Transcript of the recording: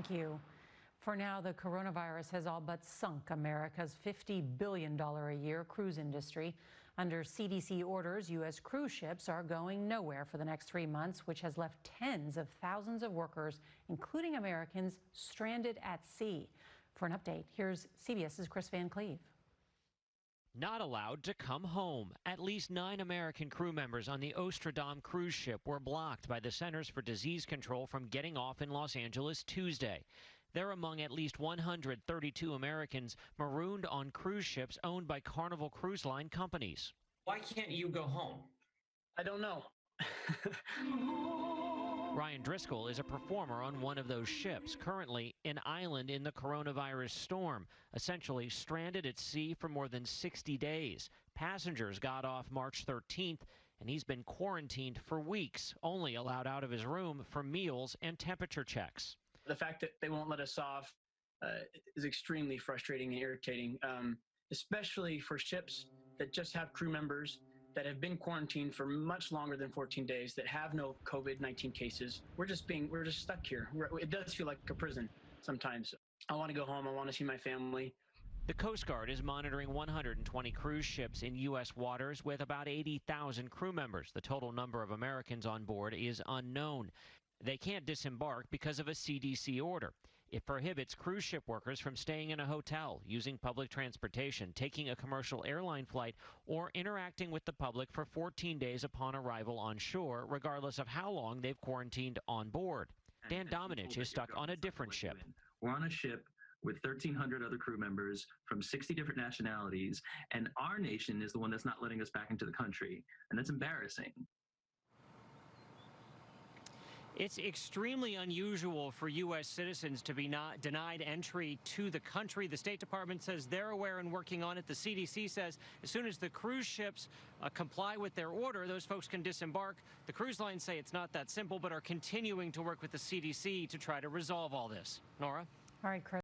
Thank you. For now, the coronavirus has all but sunk America's $50 billion a year cruise industry. Under CDC orders, U.S. cruise ships are going nowhere for the next 3 months, which has left tens of thousands of workers, including Americans, stranded at sea. For an update, here's CBS's Kris Van Cleave. Not allowed to come home. At least 9 American crew members on the Ostradam cruise ship were blocked by the Centers for Disease Control from getting off in Los Angeles Tuesday. They're among at least 132 Americans marooned on cruise ships owned by Carnival Cruise Line companies. Why can't you go home? I don't know. Ryan Driscoll is a performer on one of those ships, currently an island in the coronavirus storm, essentially stranded at sea for more than 60 days. Passengers got off March 13th, and he's been quarantined for weeks, only allowed out of his room for meals and temperature checks. The fact that they won't let us off is extremely frustrating and irritating, especially for ships that just have crew members that have been quarantined for much longer than 14 days, that have no COVID-19 cases. We're just stuck here. It does feel like a prison sometimes. I want to go home. I want to see my family. The Coast Guard is monitoring 120 cruise ships in U.S. waters with about 80,000 crew members. The total number of Americans on board is unknown. They can't disembark because of a CDC order. It prohibits cruise ship workers from staying in a hotel, using public transportation, taking a commercial airline flight, or interacting with the public for 14 days upon arrival on shore, regardless of how long they've quarantined on board. Dan Dominich is stuck on a different ship. We're on a ship with 1,300 other crew members from 60 different nationalities, and our nation is the one that's not letting us back into the country, and that's embarrassing. It's extremely unusual for U.S. citizens to be denied entry to the country. The State Department says they're aware and working on it. The CDC says as soon as the cruise ships comply with their order, those folks can disembark. The cruise lines say it's not that simple, but are continuing to work with the CDC to try to resolve all this. Nora? All right, Kris.